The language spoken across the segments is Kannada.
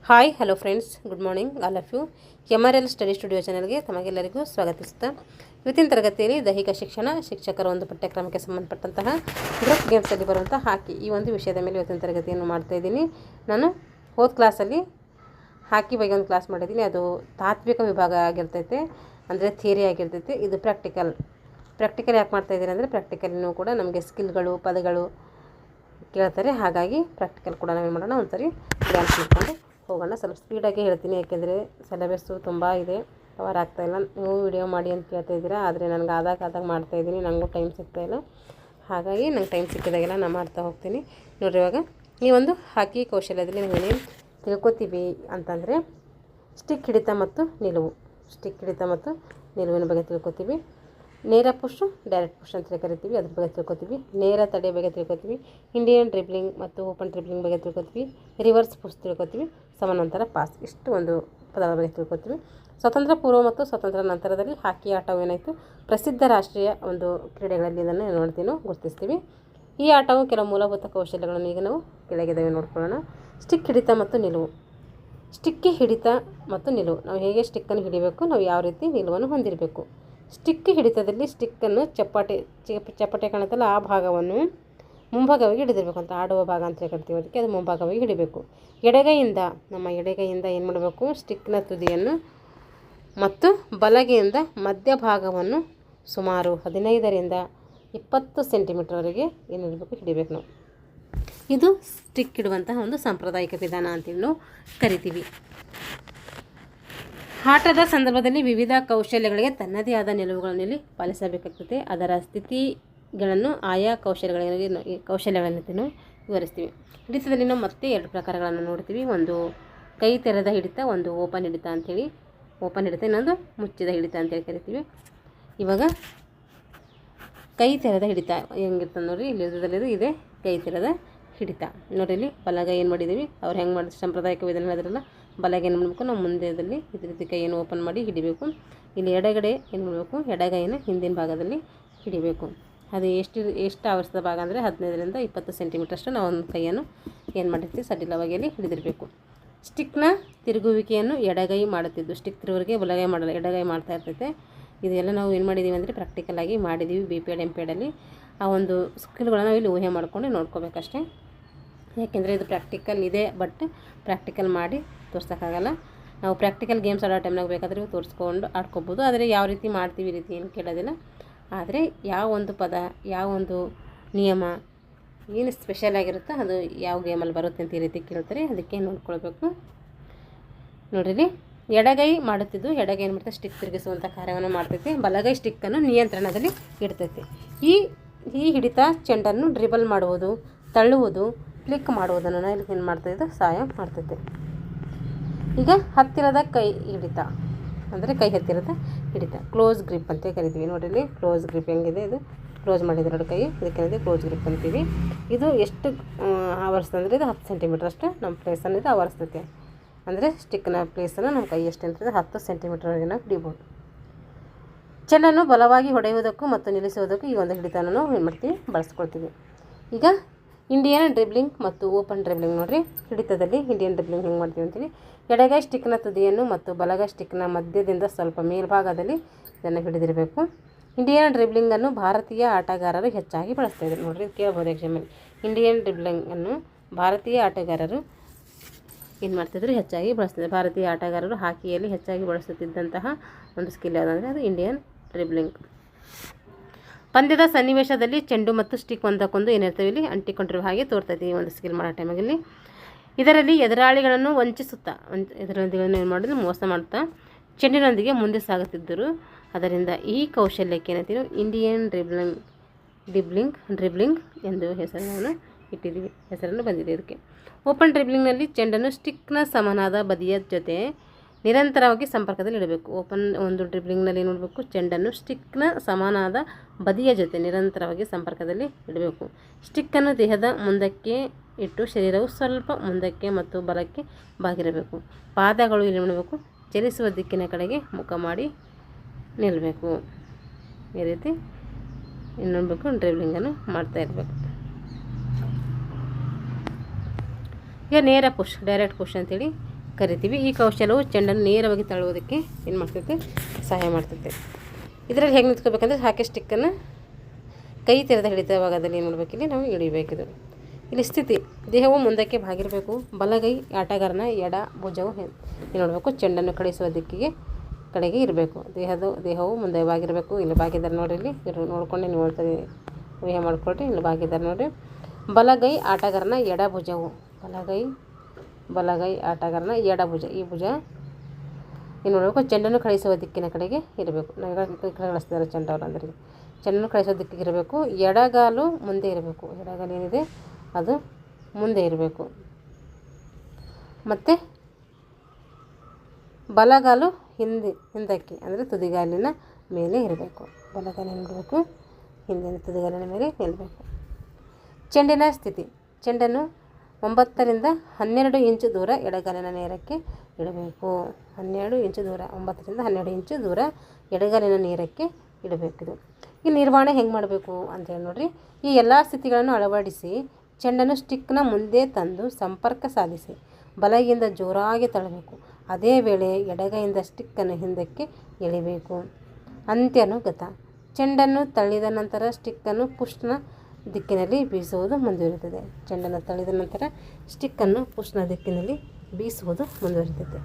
Hi hello friends, good morning all of you. MRL study studio ಚಾನಲ್ಗೆ ತಮಗೆಲ್ಲರಿಗೂ ಸ್ವಾಗತಿಸುತ್ತಾ ಇವತ್ತಿನ ತರಗತಿಯಲ್ಲಿ ದೈಹಿಕ ಶಿಕ್ಷಣ ಶಿಕ್ಷಕರ ಒಂದು ಪಠ್ಯಕ್ರಮಕ್ಕೆ ಸಂಬಂಧಪಟ್ಟಂತಹ ಗ್ರೂಪ್ ಗೇಮ್ಸಲ್ಲಿ ಬರುವಂಥ ಹಾಕಿ ಈ ಒಂದು ವಿಷಯದ ಮೇಲೆ ಇವತ್ತಿನ ತರಗತಿಯನ್ನು ಮಾಡ್ತಾ ಇದ್ದೀನಿ. ನಾನು ಹೋದ ಕ್ಲಾಸಲ್ಲಿ ಹಾಕಿ ಬಗ್ಗೆ ಒಂದು ಕ್ಲಾಸ್ ಮಾಡಿದ್ದೀನಿ. ಅದು ತಾತ್ವಿಕ ವಿಭಾಗ ಆಗಿರ್ತೈತೆ, ಅಂದರೆ ಥಿಯರಿ ಆಗಿರ್ತೈತೆ. ಇದು ಪ್ರಾಕ್ಟಿಕಲ್ ಯಾಕೆ ಮಾಡ್ತಾಯಿದ್ದೀನಿ ಅಂದರೆ ಪ್ರಾಕ್ಟಿಕಲ್ನೂ ಕೂಡ ನಮಗೆ ಸ್ಕಿಲ್ಗಳು ಪದಗಳು ಕೇಳ್ತಾರೆ. ಹಾಗಾಗಿ ಪ್ರಾಕ್ಟಿಕಲ್ ಕೂಡ ನಾವೇನು ಮಾಡೋಣ, ಒಂದ್ಸರಿ ಡ್ಯಾನ್ಸ್ ಮಾಡ್ಕೊಂಡು ಹೋಗೋಣ. ಸ್ವಲ್ಪ ಸ್ಪೀಡಾಗಿ ಹೇಳ್ತೀನಿ, ಯಾಕೆಂದರೆ ಸಿಲೆಬಸ್ಸು ತುಂಬ ಇದೆ, ಕವರ್ ಆಗ್ತಾಯಿಲ್ಲ. ನೀವು ವಿಡಿಯೋ ಮಾಡಿ ಅಂತ ಕೇಳ್ತಾ ಇದ್ದೀರಾ, ಆದರೆ ನನಗೆ ಆದಾಗ ಮಾಡ್ತಾಯಿದ್ದೀನಿ, ನನಗೂ ಟೈಮ್ ಸಿಗ್ತಾಯಿಲ್ಲ. ಹಾಗಾಗಿ ನಂಗೆ ಟೈಮ್ ಸಿಕ್ಕಿದಾಗೆಲ್ಲ ನಾನು ಮಾಡ್ತಾ ಹೋಗ್ತೀನಿ. ನೋಡಿರಿ, ಇವಾಗ ಈ ಒಂದು ಹಾಕಿ ಕೌಶಲ್ಯದಲ್ಲಿ ನಾವೇನೇನು ತಿಳ್ಕೊತೀವಿ ಅಂತಂದರೆ ಸ್ಟಿಕ್ ಹಿಡಿತ ಮತ್ತು ನಿಲುವಿನ ಬಗ್ಗೆ ತಿಳ್ಕೊತೀವಿ. ನೇರ ಪುಷ್, ಡೈರೆಕ್ಟ್ ಪುಷ್ ಅಂತ ಕರಿತೀವಿ, ಅದ್ರ ಬಗ್ಗೆ ತಿಳ್ಕೊತೀವಿ. ನೇರ ತಡೆ ಬಗ್ಗೆ ತಿಳ್ಕೊತೀವಿ. ಇಂಡಿಯನ್ ಡ್ರಿಬ್ಲಿಂಗ್ ಮತ್ತು ಓಪನ್ ಡ್ರಿಬ್ಲಿಂಗ್ ಬಗ್ಗೆ ತಿಳ್ಕೊತೀವಿ. Reverse push ತಿಳ್ಕೊತೀವಿ. ಸಮಾನಾಂತರ ಪಾಸ್, ಇಷ್ಟು ಒಂದು ಪದಗಳ ಬಗ್ಗೆ ತಿಳ್ಕೊತೀವಿ. ಸ್ವತಂತ್ರ ಪೂರ್ವ ಮತ್ತು ಸ್ವತಂತ್ರ ನಂತರದಲ್ಲಿ ಹಾಕಿ ಆಟವು ಏನಾಯಿತು, ಪ್ರಸಿದ್ಧ ರಾಷ್ಟ್ರೀಯ ಒಂದು ಕ್ರೀಡೆಗಳಲ್ಲಿ ಇದನ್ನು ನೋಡ್ತೀನೋ ಗುರುತಿಸ್ತೀವಿ. ಈ ಆಟವು ಕೆಲವು ಮೂಲಭೂತ ಕೌಶಲ್ಯಗಳನ್ನು ಈಗ ನಾವು ಕೆಳಗಿದಾವೆ ನೋಡ್ಕೊಳ್ಳೋಣ. ಸ್ಟಿಕ್ ಹಿಡಿತ ಮತ್ತು ನಿಲುವು. ಸ್ಟಿಕ್ಗೆ ಹಿಡಿತ ಮತ್ತು ನಿಲುವು, ನಾವು ಹೇಗೆ ಸ್ಟಿಕ್ಕನ್ನು ಹಿಡಿಬೇಕು, ನಾವು ಯಾವ ರೀತಿ ನಿಲುವನ್ನು ಹೊಂದಿರಬೇಕು. ಸ್ಟಿಕ್ ಹಿಡಿತದಲ್ಲಿ ಸ್ಟಿಕ್ಕನ್ನು ಚಪ್ಪಟೆ ಕಾಣುತ್ತಲ್ಲ, ಆ ಭಾಗವನ್ನು ಮುಂಭಾಗವಾಗಿ ಹಿಡಿದಿರಬೇಕು ಅಂತ, ಆಡುವ ಭಾಗ ಅಂತ ಕರಿತೀವಿ ಅದಕ್ಕೆ, ಅದು ಮುಂಭಾಗವಾಗಿ ಹಿಡಿಬೇಕು. ನಮ್ಮ ಎಡಗೈಯಿಂದ ಏನು ಮಾಡಬೇಕು, ಸ್ಟಿಕ್ನ ತುದಿಯನ್ನು ಮತ್ತು ಬಲಗೈಯಿಂದ ಮಧ್ಯಭಾಗವನ್ನು ಸುಮಾರು 15ರಿಂದ 20 ಸೆಂಟಿಮೀಟರ್ವರೆಗೆ ಏನಿರಬೇಕು, ಹಿಡಿಬೇಕು ನಾವು. ಇದು ಸ್ಟಿಕ್ ಇಡುವಂತಹ ಒಂದು ಸಾಂಪ್ರದಾಯಿಕ ವಿಧಾನ ಅಂತೇಳಿ ನಾವು ಕರಿತೀವಿ. ಆಟದ ಸಂದರ್ಭದಲ್ಲಿ ವಿವಿಧ ಕೌಶಲ್ಯಗಳಿಗೆ ತನ್ನದೇ ಆದ ನಿಲುವುಗಳನ್ನು ಇಲ್ಲಿ ಪಾಲಿಸಬೇಕಾಗ್ತದೆ. ಅದರ ಸ್ಥಿತಿಗಳನ್ನು ಆಯಾ ಕೌಶಲ್ಯಗಳನ್ನು ನಾವು ವಿವರಿಸ್ತೀವಿ. ಹಿಡಿತದಲ್ಲಿ ನಾವು ಮತ್ತೆ 2 ಪ್ರಕಾರಗಳನ್ನು ನೋಡ್ತೀವಿ. ಒಂದು ಕೈ ತೆರೆದ ಹಿಡಿತ, ಒಂದು ಓಪನ್ ಹಿಡಿತ ಅಂಥೇಳಿ. ಓಪನ್ ಹಿಡಿತ, ಇನ್ನೊಂದು ಮುಚ್ಚಿದ ಹಿಡಿತ ಅಂತೇಳಿ ಕರಿತೀವಿ. ಇವಾಗ ಕೈ ತೆರೆದ ಹಿಡಿತ ಹೆಂಗಿರ್ತದೆ ನೋಡಿರಿ, ಇಲ್ಲಿ ಇರೋದ್ರಲ್ಲಿ ಇದೆ ಕೈ ತೆರೆದ ಹಿಡಿತ. ನೋಡಿರಿ, ಇಲ್ಲಿ ಬಲಗೈ ಏನು ಮಾಡಿದ್ದೀವಿ, ಅವ್ರು ಹೆಂಗೆ ಮಾಡಿದ್ರು ಸಾಂಪ್ರದಾಯಿಕ ವಿಧಾನ ಹೇಳಿದ್ರಲ್ಲ, ಬಲಗೈ ಏನು ಮಾಡಬೇಕು, ನಾವು ಮುಂದೆದಲ್ಲಿ ಇದೇ ರೀತಿ ಕೈಯನ್ನು ಓಪನ್ ಮಾಡಿ ಹಿಡಿಬೇಕು. ಇಲ್ಲಿ ಎಡಗಡೆ ಏನು ಮಾಡಬೇಕು, ಎಡಗೈನ ಹಿಂದಿನ ಭಾಗದಲ್ಲಿ ಹಿಡಿಬೇಕು. ಅದು ಎಷ್ಟು ಆವರಿಸಿದ ಭಾಗ ಅಂದರೆ 15ರಿಂದ 20 ಸೆಂಟಿಮೀಟರ್ ಅಷ್ಟು ನಾವು ಒಂದು ಕೈಯನ್ನು ಏನು ಮಾಡಿರ್ತೀವಿ, ಸಡಿಲವಾಗಿ ಹಿಡಿದಿರಬೇಕು. ಸ್ಟಿಕ್ನ ತಿರುಗುವಿಕೆಯನ್ನು ಎಡಗೈ ಮಾಡುತ್ತಿದ್ದು, ಸ್ಟಿಕ್ ತಿರುವರಿಗೆ ಬಲಗೈ ಮಾಡಲ್ಲ, ಎಡಗೈ ಮಾಡ್ತಾ ಇರ್ತೈತೆ. ಇದೆಲ್ಲ ನಾವು ಏನು ಮಾಡಿದ್ದೀವಿ ಅಂದರೆ ಪ್ರಾಕ್ಟಿಕಲಾಗಿ ಮಾಡಿದ್ದೀವಿ. BPED MPEDಲ್ಲಿ ಆ ಒಂದು ಸ್ಕಿಲ್ಗಳನ್ನು ನಾವು ಇಲ್ಲಿ ಊಹೆ ಮಾಡ್ಕೊಂಡು ನೋಡ್ಕೋಬೇಕಷ್ಟೇ. ಯಾಕೆಂದರೆ ಇದು ಪ್ರಾಕ್ಟಿಕಲ್ ಇದೆ, ಬಟ್ ಪ್ರಾಕ್ಟಿಕಲ್ ಮಾಡಿ ತೋರ್ಸೋಕ್ಕಾಗಲ್ಲ. ನಾವು ಪ್ರಾಕ್ಟಿಕಲ್ ಗೇಮ್ಸ್ ಆಡೋ ಟೈಮ್ನಾಗ ಬೇಕಾದರೆ ತೋರಿಸ್ಕೊಂಡು ಆಡ್ಕೋಬೋದು, ಆದರೆ ಯಾವ ರೀತಿ ಮಾಡ್ತೀವಿ ಈ ರೀತಿ ಏನು ಕೇಳೋದಿಲ್ಲ. ಆದರೆ ಯಾವ ಒಂದು ಪದ, ಯಾವ ಒಂದು ನಿಯಮ ಏನು ಸ್ಪೆಷಲ್ ಆಗಿರುತ್ತೋ ಅದು ಯಾವ ಗೇಮಲ್ಲಿ ಬರುತ್ತೆ ಅಂತ ಈ ರೀತಿ ಕೇಳ್ತಾರೆ, ಅದಕ್ಕೆ ನೋಡ್ಕೊಳ್ಬೇಕು. ನೋಡಿರಿ, ಎಡಗೈ ಮಾಡುತ್ತಿದ್ದು ಎಡಗೈ ಏನು ಮಾಡ್ತೈತೆ, ಸ್ಟಿಕ್ ತಿರುಗಿಸುವಂಥ ಕಾರ್ಯವನ್ನು ಮಾಡ್ತೈತೆ. ಬಲಗೈ ಸ್ಟಿಕ್ಕನ್ನು ನಿಯಂತ್ರಣದಲ್ಲಿ ಇಡ್ತೈತೆ. ಈ ಹಿಡಿತ ಚೆಂಡನ್ನು ಡ್ರಿಬಲ್ ಮಾಡುವುದು, ತಳ್ಳುವುದು, ಕ್ಲಿಕ್ ಮಾಡುವುದನ್ನು ಇಲ್ಲಿ ಏನು ಮಾಡ್ತಾಯಿದ್ದು, ಸಹಾಯ ಮಾಡ್ತೈತೆ. ಈಗ ಹತ್ತಿರದ ಕೈ ಹಿಡಿತ ಅಂದರೆ ಕೈ ಹತ್ತಿರದ ಹಿಡಿತ, ಕ್ಲೋಸ್ ಗ್ರಿಪ್ ಅಂತ ಕರಿತೀವಿ. ನೋಡಿರಿ, ಕ್ಲೋಸ್ ಗ್ರಿಪ್ ಹೆಂಗಿದೆ, ಇದು ಕ್ಲೋಸ್ ಮಾಡಿದ್ರೆ ಕೈ, ಇದಕ್ಕೆ ಕ್ಲೋಸ್ ಗ್ರಿಪ್ ಅಂತೀವಿ. ಇದು ಎಷ್ಟು ಆವರಿಸ್ತದೆ ಅಂದರೆ ಇದು 10 ಸೆಂಟಿಮೀಟರ್ ಅಷ್ಟು ನಮ್ಮ ಪ್ಲೇಸನ್ನು ಇದು ಆವರಿಸ್ತೈತೆ. ಅಂದರೆ ಸ್ಟಿಕ್ನ ಪ್ಲೇಸನ್ನು ನಮ್ಮ ಕೈ ಎಷ್ಟು ಇರ್ತದೆ, 10 ಸೆಂಟಿಮೀಟರ್ವರೆಗೆ ನಾವು ಹಿಡಿಬೋದು. ಚೆಂಡನ್ನು ಬಲವಾಗಿ ಹೊಡೆಯುವುದಕ್ಕೂ ಮತ್ತು ನಿಲ್ಲಿಸುವುದಕ್ಕೂ ಈ ಒಂದು ಹಿಡಿತವನ್ನು ನಾವು ಏನು ಮಾಡ್ತೀವಿ, ಬಳಸ್ಕೊಳ್ತೀವಿ. ಈಗ ಇಂಡಿಯನ್ ಡ್ರಿಬ್ಲಿಂಗ್ ಮತ್ತು ಓಪನ್ ಡ್ರಿಬ್ಲಿಂಗ್. ನೋಡಿರಿ, ಹಿಡಿತದಲ್ಲಿ ಇಂಡಿಯನ್ ಡ್ರಿಬ್ಲಿಂಗ್ ಹೆಂಗೆ ಮಾಡ್ತೀವಿ ಅಂತೀವಿ. ಎಡಗೈ ಸ್ಟಿಕ್ನ ತುದಿಯನ್ನು ಮತ್ತು ಬಲಗೈ ಸ್ಟಿಕ್ನ ಮಧ್ಯದಿಂದ ಸ್ವಲ್ಪ ಮೇಲ್ಭಾಗದಲ್ಲಿ ಇದನ್ನು ಹಿಡಿದಿರಬೇಕು. ಇಂಡಿಯನ್ ಡ್ರಿಬ್ಲಿಂಗನ್ನು ಭಾರತೀಯ ಆಟಗಾರರು ಹೆಚ್ಚಾಗಿ ಬಳಸ್ತಾಯಿದ್ರು. ನೋಡಿರಿ, ಕೇಳ್ಬೋದು ಎಕ್ಸಾಮಲ್ಲಿ. ಇಂಡಿಯನ್ ಡ್ರಿಬ್ಲಿಂಗನ್ನು ಭಾರತೀಯ ಆಟಗಾರರು ಏನು ಮಾಡ್ತಿದ್ರು, ಹೆಚ್ಚಾಗಿ ಬಳಸ್ತಿದ್ರು. ಭಾರತೀಯ ಆಟಗಾರರು ಹಾಕಿಯಲ್ಲಿ ಹೆಚ್ಚಾಗಿ ಬಳಸುತ್ತಿದ್ದಂತಹ ಒಂದು ಸ್ಕಿಲ್ ಯಾವುದಂದರೆ ಅದು ಇಂಡಿಯನ್ ಡ್ರಿಬ್ಲಿಂಗ್. ಪಂದ್ಯದ ಸನ್ನಿವೇಶದಲ್ಲಿ ಚೆಂಡು ಮತ್ತು ಸ್ಟಿಕ್ ಒಂದಕ್ಕೊಂದು ಏನಿರ್ತವೆ, ಇಲ್ಲಿ ಅಂಟಿಕೊಂಡಿರುವ ಹಾಗೆ ತೋರ್ತೈತಿ ಈ ಒಂದು ಸ್ಕಿಲ್ ಮಾಡೋ ಟೈಮಲ್ಲಿ. ಇದರಲ್ಲಿ ಎದುರಾಳಿಗಳನ್ನು ಎದುರಾಳಿಗಳನ್ನು ಏನು ಮಾಡಿದ್ರು, ಮೋಸ ಮಾಡ್ತಾ ಚೆಂಡಿನೊಂದಿಗೆ ಮುಂದೆ ಸಾಗುತ್ತಿದ್ದರು. ಅದರಿಂದ ಈ ಕೌಶಲ್ಯಕ್ಕೆ ಏನಂತೀವಿ, ಇಂಡಿಯನ್ ಡ್ರಿಬ್ಲಿಂಗ್ ಎಂದು ಹೆಸರನ್ನು ಬಂದಿದೆ ಇದಕ್ಕೆ. ಓಪನ್ ಡ್ರಿಬ್ಲಿಂಗ್ನಲ್ಲಿ ಚೆಂಡನ್ನು ಸ್ಟಿಕ್ನ ಸಮನಾದ ಬದಿಯ ಜೊತೆ ನಿರಂತರವಾಗಿ ಸಂಪರ್ಕದಲ್ಲಿ ಇಡಬೇಕು. ಓಪನ್ ಒಂದು ಡ್ರಿಬ್ಲಿಂಗ್ನಲ್ಲಿ ನೋಡಬೇಕು, ಚೆಂಡನ್ನು ಸ್ಟಿಕ್ನ ಸಮಾನಾದ ಬದಿಯ ಜೊತೆ ನಿರಂತರವಾಗಿ ಸಂಪರ್ಕದಲ್ಲಿ ಇಡಬೇಕು. ಸ್ಟಿಕ್ಕನ್ನು ದೇಹದ ಮುಂದಕ್ಕೆ ಇಟ್ಟು ಶರೀರವು ಸ್ವಲ್ಪ ಮುಂದಕ್ಕೆ ಮತ್ತು ಬಲಕ್ಕೆ ಬಾಗಿರಬೇಕು. ಪಾದಗಳು ಇಲ್ಲಿ ಮಾಡಬೇಕು, ಚಲಿಸುವ ದಿಕ್ಕಿನ ಕಡೆಗೆ ಮುಖ ಮಾಡಿ ನಿಲ್ಲಬೇಕು. ಈ ರೀತಿ ಇನ್ನೊಂದು ಡ್ರಿಬ್ಲಿಂಗನ್ನು ಮಾಡ್ತಾ ಇರಬೇಕು. ಈಗ ನೇರ ಪುಷ್, ಡೈರೆಕ್ಟ್ ಪುಷ್ ಅಂತೇಳಿ ಕರಿತೀವಿ. ಈ ಕೌಶಲವು ಚೆಂಡನ್ನು ನೇರವಾಗಿ ತಳ್ಳುವುದಕ್ಕೆ ಏನು ಮಾಡ್ತೈತೆ, ಸಹಾಯ ಮಾಡ್ತೈತೆ. ಇದರಲ್ಲಿ ಹೇಗೆ ನಿಂತ್ಕೋಬೇಕಂದ್ರೆ ಹಾಕಿ ಸ್ಟಿಕ್ಕನ್ನು ಕೈ ತೆರೆದ ಹಿಡಿತ ಭಾಗದಲ್ಲಿ ಏನು ಮಾಡಬೇಕಿಲ್ಲಿ ನಾವು ಹಿಡಿಬೇಕಿದು. ಇಲ್ಲಿ ಸ್ಥಿತಿ, ದೇಹವು ಮುಂದಕ್ಕೆ ಬಾಗಿರಬೇಕು. ಬಲಗೈ ಆಟಗಾರನ ಎಡ ಭುಜವು ಏನು ಮಾಡಬೇಕು, ಚೆಂಡನ್ನು ಕಳಿಸುವ ದಿಕ್ಕಿಗೆ ಕಡೆಗೆ ಇರಬೇಕು. ದೇಹವು ಮುಂದೆ ಬಾಗಿರಬೇಕು. ಇಲ್ಲಿ ಬಾಗಿದ್ದಾರೆ ನೋಡಿರಿ, ಇಲ್ಲಿ ನೋಡ್ಕೊಂಡೆ ನೀವು ಹೇಳ್ತಾರೆ ಊಹೆ ಮಾಡಿಕೊಡ್ರಿ. ಇಲ್ಲಿ ಬಾಗಿದ್ದಾರೆ ನೋಡಿರಿ. ಬಲಗೈ ಆಟಗಾರನ ಎಡ ಭುಜವು, ಬಲಗೈ ಆಟಗಾರನ ಎಡ ಭುಜ, ಈ ಭುಜ ಏನು ಮಾಡಬೇಕು, ಚೆಂಡನ್ನು ಕಳಿಸುವ ದಿಕ್ಕಿನ ಕಡೆಗೆ ಇರಬೇಕು. ನಾವು ಕಳಿಸ್ತಿದ್ದಾರೆ ಚೆಂಡವರು ಅಂದರೆ ಚೆಂಡನ್ನು ಕಳಿಸೋ ದಿಕ್ಕಿಗೆ ಇರಬೇಕು. ಎಡಗಾಲು ಮುಂದೆ ಇರಬೇಕು. ಎಡಗಾಲು ಏನಿದೆ ಅದು ಮುಂದೆ ಇರಬೇಕು. ಮತ್ತು ಬಲಗಾಲು ಹಿಂದಕ್ಕೆ ಅಂದರೆ ತುದಿಗಾಲಿನ ಮೇಲೆ ಇರಬೇಕು. ಬಲಗಾಲಿನ ಇರಬೇಕು, ಹಿಂದಿನ ತುದಿಗಾಲಿನ ಮೇಲೆ ನಿಲ್ಲಬೇಕು. ಚೆಂಡಿನ ಸ್ಥಿತಿ, ಚೆಂಡನ್ನು 9ರಿಂದ 12 ಇಂಚು ದೂರ ಎಡಗಾಲಿನ ನೇರಕ್ಕೆ ಇಡಬೇಕು. 12 ಇಂಚು ದೂರ, 9ರಿಂದ 12 ಇಂಚು ದೂರ ಎಡಗಾಲಿನ ನೇರಕ್ಕೆ ಇಡಬೇಕಿದು. ಈ ನಿರ್ವಹಣೆ ಹೆಂಗೆ ಮಾಡಬೇಕು ಅಂತೇಳಿ ನೋಡಿರಿ. ಈ ಎಲ್ಲ ಸ್ಥಿತಿಗಳನ್ನು ಅಳವಡಿಸಿ ಚೆಂಡನ್ನು ಸ್ಟಿಕ್ನ ಮುಂದೆ ತಂದು ಸಂಪರ್ಕ ಸಾಧಿಸಿ ಬಲಗೈಯಿಂದ ಜೋರಾಗಿ ತಳ್ಳಬೇಕು. ಅದೇ ವೇಳೆ ಎಡಗೈಯಿಂದ ಸ್ಟಿಕ್ಕನ್ನು ಹಿಂದಕ್ಕೆ ಎಳಿಬೇಕು. ಅಂತ್ಯನುಗತ, ಚೆಂಡನ್ನು ತಳ್ಳಿದ ನಂತರ ಸ್ಟಿಕ್ಕನ್ನು ಪುಷ್ನ ದಿಕ್ಕಿನಲ್ಲಿ ಬೀಸುವುದು ಮುಂದುವರಿಯುತ್ತದೆ. ಚೆಂಡನ್ನು ತಳ್ಳಿದ ನಂತರ ಸ್ಟಿಕ್ಕನ್ನು ಪುಷ್ನ ದಿಕ್ಕಿನಲ್ಲಿ ಬೀಸುವುದು ಮುಂದುವರಿಯುತ್ತದೆ.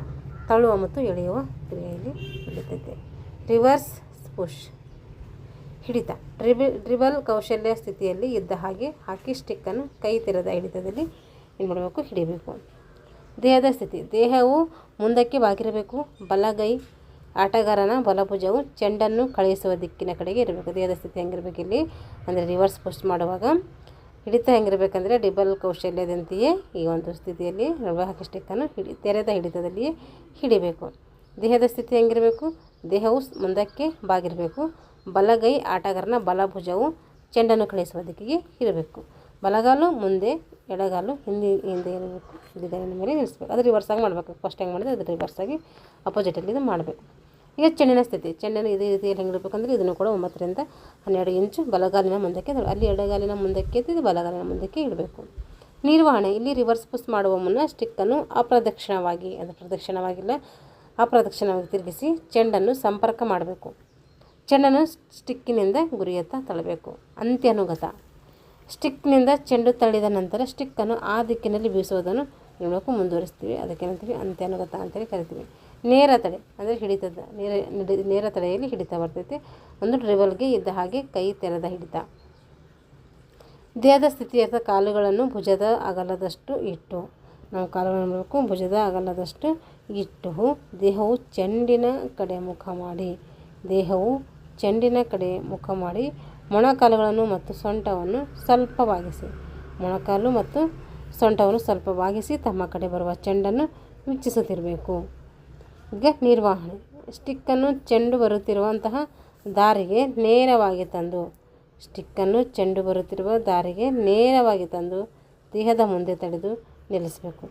ತಳ್ಳುವ ಮತ್ತು ಎಳೆಯುವ ಕ್ರಿಯೆಯಲ್ಲಿ ಹಿಡಿತೈತೆ. ರಿವರ್ಸ್ ಪುಷ್, ಹಿಡಿತ. ಡ್ರಿಬಲ್ ಕೌಶಲ್ಯ ಸ್ಥಿತಿಯಲ್ಲಿ ಇದ್ದ ಹಾಗೆ ಹಾಕಿ ಸ್ಟಿಕ್ಕನ್ನು ಕೈ ತೆರೆದ ಹಿಡಿತದಲ್ಲಿ ಏನು ಮಾಡಬೇಕು, ಹಿಡಿಬೇಕು. ದೇಹದ ಸ್ಥಿತಿ, ದೇಹವು ಮುಂದಕ್ಕೆ ಬಾಗಿರಬೇಕು. ಬಲಗೈ ಆಟಗಾರನ ಬಲಭುಜವು ಚೆಂಡನ್ನು ಕಳುಹಿಸುವ ದಿಕ್ಕಿನ ಕಡೆಗೆ ಇರಬೇಕು. ದೇಹದ ಸ್ಥಿತಿ ಹೆಂಗಿರ್ಬೇಕು ಇಲ್ಲಿ ಅಂದರೆ ರಿವರ್ಸ್ ಪುಷ್ ಮಾಡುವಾಗ ಹಿಡಿತ ಹೆಂಗಿರಬೇಕಂದ್ರೆ ಡ್ರಿಬಲ್ ಕೌಶಲ್ಯದಂತೆಯೇ ಈ ಒಂದು ಸ್ಥಿತಿಯಲ್ಲಿ ಹಾಕಿ ಸ್ಟಿಕ್ಕನ್ನು ತೆರೆದ ಹಿಡಿತದಲ್ಲಿಯೇ ಹಿಡಿಬೇಕು. ದೇಹದ ಸ್ಥಿತಿ ಹೆಂಗಿರಬೇಕು, ದೇಹವು ಮುಂದಕ್ಕೆ ಬಾಗಿರಬೇಕು. ಬಲಗೈ ಆಟಗಾರನ ಬಲಭುಜವು ಚೆಂಡನ್ನು ಕಳಿಸುವ ದಿಕ್ಕಿಗೆ ಇರಬೇಕು. ಬಲಗಾಲು ಮುಂದೆ, ಎಡಗಾಲು ಹಿಂದೆ ಇರಬೇಕು. ತುದಿಗಾಲಿನ ಮೇಲೆ ನಿಲ್ಲಿಸ್ಬೇಕು. ಅದು ರಿವರ್ಸ್ ಆಗಿ ಮಾಡಬೇಕು. ಫಸ್ಟ್ ಹೆಂಗೆ ಮಾಡಿದ್ರೆ ಅದು ರಿವರ್ಸ್ ಆಗಿ ಅಪೋಸಿಟಲ್ಲಿ ಇದು ಮಾಡಬೇಕು. ಈಗ ಚೆಂಡಿನ ಸ್ಥಿತಿ, ಚೆಂಡನ್ನು ಇದೇ ರೀತಿಯಲ್ಲಿ ಹೆಂಗಿರ್ಬೇಕಂದ್ರೆ ಇದನ್ನು ಕೂಡ 9ರಿಂದ 12 ಇಂಚು ಬಲಗಾಲಿನ ಮುಂದಕ್ಕೆ, ಅಲ್ಲಿ ಎಡಗಾಲಿನ ಮುಂದಕ್ಕೆ ಇದು ಬಲಗಾಲಿನ ಮುಂದಕ್ಕೆ ಇಡಬೇಕು. ನಿರ್ವಹಣೆ, ಇಲ್ಲಿ ರಿವರ್ಸ್ ಪುಷ್ ಮಾಡುವ ಮುನ್ನ ಸ್ಟಿಕ್ಕನ್ನು ಅಪ್ರದಕ್ಷಿಣವಾಗಿ, ಅದು ಪ್ರದಕ್ಷಿಣವಾಗಿಲ್ಲ ಅಪ್ರದಕ್ಷಿಣವಾಗಿ ತಿರುಗಿಸಿ ಚೆಂಡನ್ನು ಸಂಪರ್ಕ ಮಾಡಬೇಕು. ಚೆಂಡನ್ನು ಸ್ಟಿಕ್ಕಿನಿಂದ ಗುರಿಯತ್ತ ತಳ್ಳಬೇಕು. ಅಂತ್ಯನುಗತ, ಸ್ಟಿಕ್ನಿಂದ ಚೆಂಡು ತಳ್ಳಿದ ನಂತರ ಸ್ಟಿಕ್ಕನ್ನು ಆ ದಿಕ್ಕಿನಲ್ಲಿ ಬೀಸುವುದನ್ನು ನೋಡೋಕ್ಕೂ ಮುಂದುವರಿಸ್ತೀವಿ. ಅದಕ್ಕೇನಂತೀವಿ ಅಂತ್ಯನುಗತ ಅಂತೇಳಿ ಕರಿತೀವಿ. ನೇರ ತಡೆ ಅಂದರೆ ಹಿಡಿತದ ನೇರ ತಡೆಯಲ್ಲಿ ಹಿಡಿತ ಬರ್ತೈತೆ. ಒಂದು ಡ್ರಿಬಲ್ಗೆ ಇದ್ದ ಹಾಗೆ ಕೈ ತೆರೆದ ಹಿಡಿತ. ದೇಹದ ಸ್ಥಿತಿಯರ್ಥ ಕಾಲುಗಳನ್ನು ಭುಜದ ಅಗಲದಷ್ಟು ಇಟ್ಟು, ನಾವು ಕಾಲುಗಳನ್ನು ಮಾಡಬೇಕು ಭುಜದ ಅಗಲದಷ್ಟು ಇಟ್ಟು ದೇಹವು ಚೆಂಡಿನ ಕಡೆ ಮುಖ ಮಾಡಿ ಮೊಣಕಾಲುಗಳನ್ನು ಮತ್ತು ಸೊಂಟವನ್ನು ಸ್ವಲ್ಪ ಬಾಗಿಸಿ, ಮೊಣಕಾಲು ಮತ್ತು ಸೊಂಟವನ್ನು ಸ್ವಲ್ಪ ಬಾಗಿಸಿ ತಮ್ಮ ಕಡೆ ಬರುವ ಚೆಂಡನ್ನು ವೀಕ್ಷಿಸುತ್ತಿರಬೇಕು. ಈಗ ನಿರ್ವಹಣೆ, ಸ್ಟಿಕ್ಕನ್ನು ಚೆಂಡು ಬರುತ್ತಿರುವಂತಹ ದಾರಿಗೆ ನೇರವಾಗಿ ತಂದು ದೇಹದ ಮುಂದೆ ತಡೆದು ನಿಲ್ಲಿಸಬೇಕು.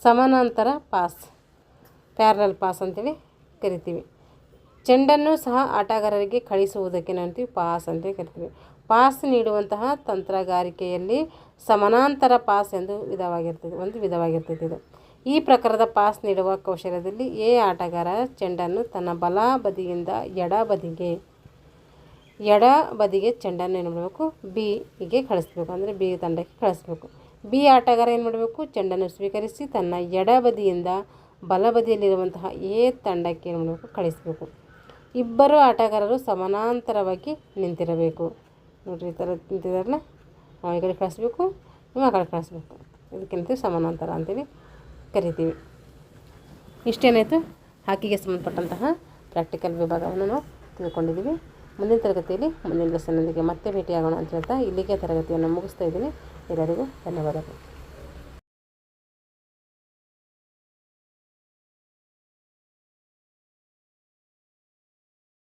ಸಮಾನಾಂತರ ಪಾಸ್, ಪ್ಯಾರಲಲ್ ಪಾಸ್ ಅಂತೇಳಿ ಕರಿತೀವಿ. ಚೆಂಡನ್ನು ಸಹ ಆಟಗಾರರಿಗೆ ಕಳಿಸುವುದಕ್ಕೆ ನಾವಂತೀವಿ ಪಾಸ್ ಅಂತೇಳಿ ಕರಿತೀವಿ. ಪಾಸ್ ನೀಡುವಂತಹ ತಂತ್ರಗಾರಿಕೆಯಲ್ಲಿ ಸಮಾನಾಂತರ ಪಾಸ್ ಎಂದು ಒಂದು ವಿಧವಾಗಿರ್ತದೆ ಇದು. ಈ ಪ್ರಕಾರದ ಪಾಸ್ ನೀಡುವ ಕೌಶಲ್ಯದಲ್ಲಿ ಎ ಆಟಗಾರ ಚೆಂಡನ್ನು ತನ್ನ ಬಲ ಬದಿಯಿಂದ ಎಡ ಬದಿಗೆ ಚೆಂಡನ್ನು ಏನು ಮಾಡಬೇಕು, ಬಿಗೆ ಕಳಿಸ್ಬೇಕು, ಅಂದರೆ ಬಿ ತಂಡಕ್ಕೆ ಕಳಿಸ್ಬೇಕು. ಬಿ ಆಟಗಾರ ಏನು ಮಾಡಬೇಕು, ಚೆಂಡನ್ನು ಸ್ವೀಕರಿಸಿ ತನ್ನ ಎಡ ಬದಿಯಿಂದ ಬಲಬದಿಯಲ್ಲಿರುವಂತಹ ಎ ತಂಡಕ್ಕೆ ಏನು ಮಾಡಬೇಕು, ಕಳಿಸಬೇಕು. ಇಬ್ಬರು ಆಟಗಾರರು ಸಮಾನಾಂತರವಾಗಿ ನಿಂತಿರಬೇಕು. ನೋಡಿರಿ ಈ ಥರ ನಿಂತಿದಾರಲ್ಲ, ನಾವು ಈ ಕಡೆ ಕಳಿಸ್ಬೇಕು, ನೀವು ಆ ಕಡೆ ಕಳಿಸ್ಬೇಕು. ಇದಕ್ಕಿಂತ ಸಮಾನಾಂತರ ಅಂತೇಳಿ ಕರಿತೀವಿ. ಇಷ್ಟೇನಾಯಿತು ಹಾಕಿಗೆ ಸಂಬಂಧಪಟ್ಟಂತಹ ಪ್ರಾಕ್ಟಿಕಲ್ ವಿಭಾಗವನ್ನು ನಾವು ತಿಳ್ಕೊಂಡಿದ್ದೀವಿ. ಮುಂದಿನ ತರಗತಿಯಲ್ಲಿ ಮುಂದಿನ ಲೆಸನ್ನೊಂದಿಗೆ ಮತ್ತೆ ಭೇಟಿಯಾಗೋಣ ಅಂತ ಹೇಳ್ತಾ ಇಲ್ಲಿಗೆ ತರಗತಿಯನ್ನು ಮುಗಿಸ್ತಾ ಇದ್ದೀನಿ. ಎಲ್ಲರಿಗೂ ಧನ್ಯವಾದಗಳು.